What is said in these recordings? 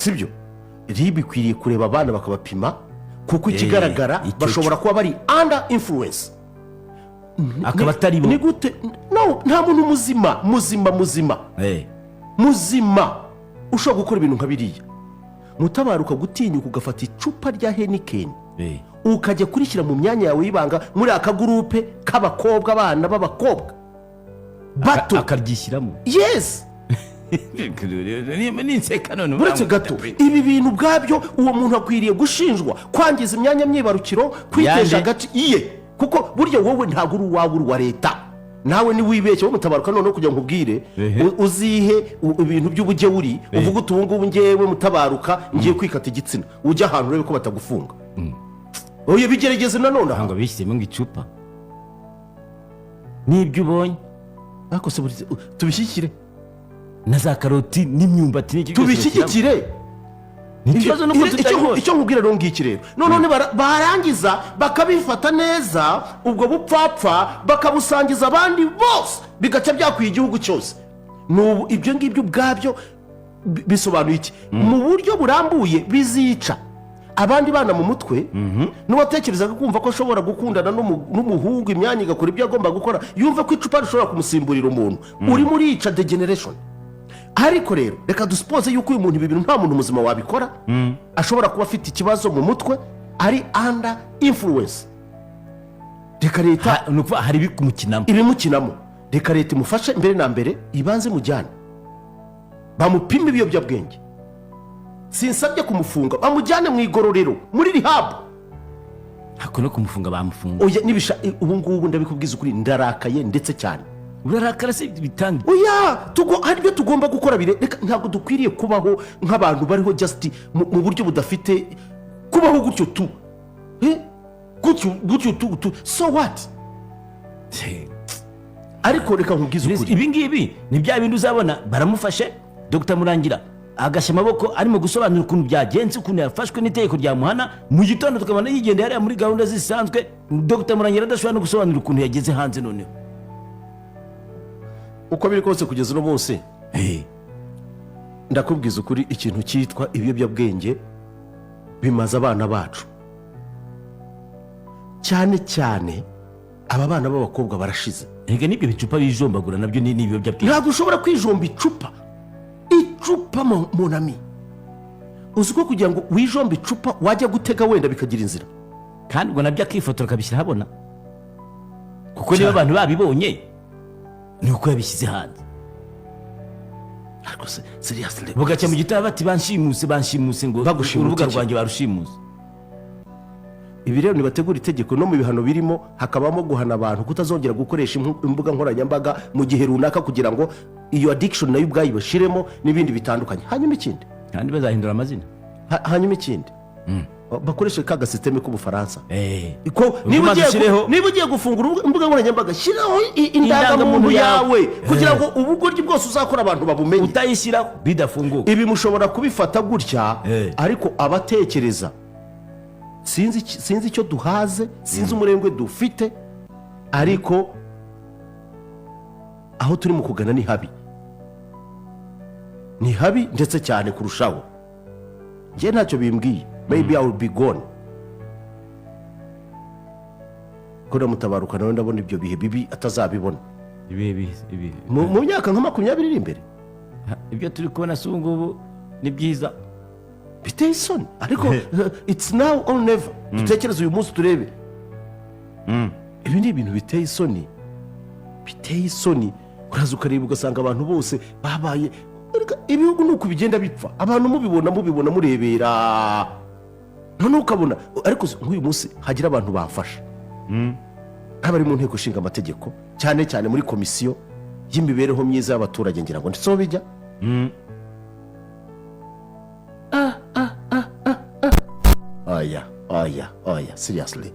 sibyo RIB ikwiriye kureba abana bakabapima kuko ikigaragara bashobora kuba bari under influence akaba atari bo ni gute no nta muntu muzima ushobora gukora ibintu nka biriya Mutabaruka gutinyuka ugafata icupa rya Heineken ukajya kurishyira mu myanya yawe y'ibanga muri aka groupe k'abakobwa abana b'abakobwa bato akaryishyiramo yes uretse gato ibi bintu bwabyo uwo muntu akwiriye gushinjwa kwangiza imyanya myibarukiro kwitesha agace iye kuko burya wowe ntabwo uri uwawe uri wa leta nawe ni wibeshye wo Mutabaruka none kugira ngo ubwire uzihe ibintu by'ubujye uri uvuga utu ngubu ngewe Mutabaruka ngiye kwikata igitsina ujya ahantu urebe ko batagufunga oye bigerageze nanone ngo bishyiremo icupa nibyo ubonye ariko se tubishyikire na za karoti n'imyumbati n'iki tubishyikire ikibazo nuko tutari icyo nkubwira rero ngiki rero none barangiza bakabifata neza ubwo bupfapfa bakabusangiza abandi bose bigaca byakwiye igihugu cyose n'ubu ibyo ngibyo ubwabyo bisobanuye iki mu buryo burambuye bizica abandi bana mu mutwe n'uwatekerezaga kumva ko ashobora gukundana n'umuhungu imyanya igakora ibyo agomba gukora yumva ko icupa rishobora kumusimburira umuntu uri muri ica degeneration ariko rero reka dusupoze yuko uyu muntu ibi bintu nta muntu muzima wabikora ashobora kuba afite ikibazo mu mutwe ari under influence reka leta hari ibimukinamo reka leta imufashe mbere na mbere ibanze mujyane bamupime ibiyobyabwenge sinsabye kumufunga bamujyane mu igororero muri rehab hako no kumufunga bamufunga oya nibisha ubu ngubu ndabikubwiza ukuri ndarakaye ndetse cyane urarakara se bitanga oya hari ibyo tugomba gukora reka ntabwo dukwiriye kubaho nk'abantu bariho just mu buryo budafite kubaho gutyo tu gutyo tu so what ariko reka nkubwize ukuri ibi ngibi ni bya bintu uzabona baramufashe Dr Murangira agasha amaboko arimo gusobanura ukuntu byagenze ukuntu yafashwe n'itegeko rya muhana mu gitondo tukabona yigenda yari muri gahunda zisanzwe Dr Murangira adashobora no gusobanura ukuntu yageze hanze noneho uko biri kose kugeza uno munsi ndakubwiza ukuri ikintu cyitwa ibiyobyabwenge bimaze abana bacu cyane cyane aba bana b'abakobwa barashize rega n'ibyo bicupa bijombagura nabyo ni ibiyobyabwenge ntabwo ushobora kwijomba icupa monami uzi ko kugira ngo wijombe icupa wajya gutega wenda bikagira inzira kandi ubwo nabyo akifotora akabishyira habona kuko niba abantu babibonye ni uko yabishyize hanze ariko se seriously bugacya mu gitabo bati banshimuse ngo urubuga rwanjye barushimuse ibi rero nibategura itegeko no mu bihano birimo hakabamo guhana abantu kutazongera gukoresha imbuga nkoranyambaga mu gihe runaka kugira ngo iyo addiction nayo ubwayo bashiremo n'ibindi bitandukanye hanyuma ikindi kandi bazahindura amazina hanyuma ikindi bakoreshe ka gasisteme k'ubufaransa niba ugiye gufungura imbuga nkoranyambaga shyiraho indangamuntu yawe kugira ngo ubugoryi bwose uzakora abantu babumenye utayishyiraho bidafunguka ibi mushobora kubifata gutya ariko abatekereza sinzi icyo duhaze sinzi umurengwe dufite ariko aho turi mu kugana ni habi ndetse cyane kurushaho njye ntacyo bimbwiye maybe I will be gone kuri Mutabaruka nawe ndabona ibyo bihe bibi atazabibona mu myaka nka 20 iri imbere ibyo turi kubona si ubu ngubu ni byiza biteye isoni ariko it's now or never dutekereze uyu munsi turebe ibi ni ibintu biteye isoni uraza ukareba ugasanga abantu bose babaye ibihugu ni uko bigenda bipfa abantu mubibona murebera none ukabona ariko nk'uyu munsi hagira abantu bafasha nk'abari mu nteko ishinga amategeko cyane cyane muri komisiyo y'imibereho myiza y'abaturage ngira ngo ndetse bijya oya seriously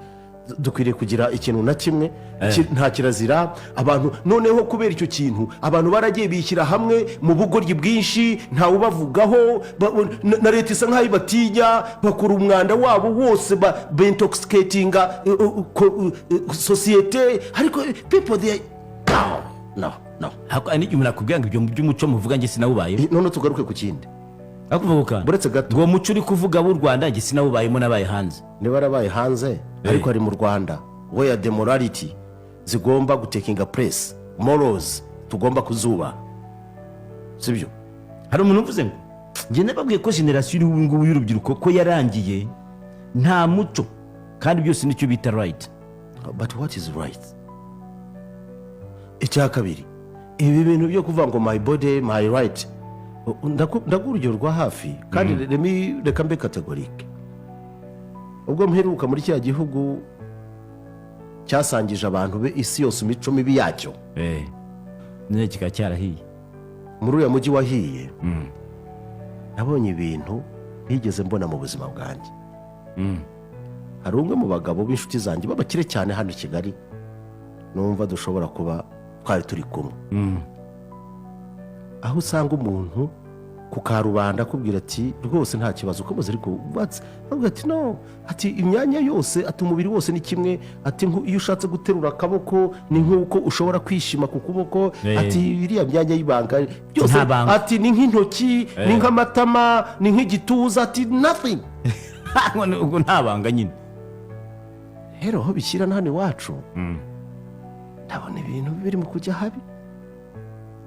dukwiriye kugira ikintu na kimwe nta kirazira abantu noneho kubera icyo kintu abantu baragiye bishyira hamwe mu bugoryi bwinshi ntawe ubavugaho na leta isa nk'aho ibatinya bakora umwanda wabo wose bentoxicatinga sosiyete ariko people they no n'igihe umuntu akubwira ngo ibyo by'umuco muvuga njye sinawubaye none tugaruke ku kindi akuvuga buretse gato ngo muco uri kuvuga w'u Rwanda njye sinawubayemo nabaye hanze niba yarabaye hanze ariko ari mu Rwanda where the morality zigomba gutekinga place morals tugomba kuzuba sibyo. hari umuntu uvuze ngo njye nababwiye ko generasiyo y'ubu ngubu y'urubyiruko ko yarangiye nta muco kandi byose nicyo bita right. But what is right? Icya kabiri ibi bintu byo kuvuga ngo my body my right ndaguha urugero rwa hafi kandi reka mbe kategorike. ubwo mperuka muri kiriya gihugu cyasangije abantu be isi yose imico mibi yacyo none kikaba cyarahiye muri uriya mujyi wahiye nabonye ibintu ntigeze mbona mu buzima bwanjye. hari umwe mu bagabo b'inshuti zanjye b'abakire cyane hano i Kigali numva dushobora kuba twari turi kumwe, aho usanga umuntu ku karubanda akubwira ati rwose nta kibazo ukomeze ariko avuga ati no, ati imyanya yose, ati umubiri wose ni kimwe, ati iyo ushatse guterura akaboko ni nk'uko ushobora kwishima ku kuboko, ati iriya myanya y'ibanga byose, ati ni nk'intoki, ni nk'amatama, ni nk'igituza, ati nothing. ubwo nta banga nyine. rero aho bishyira na hano iwacu ndabona ibintu birimo kujya habi,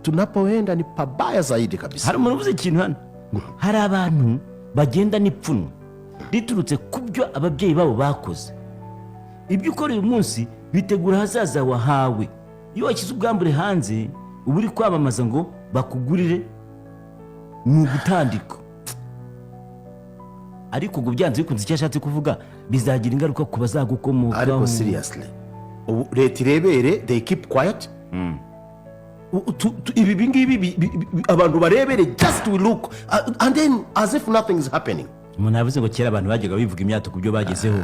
tunapoenda ni pabaya zaidi kabisa. hari umuntu uvuze ikintu hano, hari abantu bagenda n'ipfunwe riturutse ku byo ababyeyi babo bakoze. ibyo ukora uyu munsi bitegura ahazaza wahawe. iyo washyize ubwambure hanze uba uri kwamamaza ngo bakugurire, ni ugutandika. ariko ubwo byanze bikunze icyo ashatse kuvuga bizagira ingaruka ku bazagukomokaho. ariko seriously leta irebere, they keep quiet. ibi ngibi abantu barebere, just we look and then as if nothing is happening. umuntu yavuze ngo kera abantu bajyaga bivuga imyato ku byo bagezeho.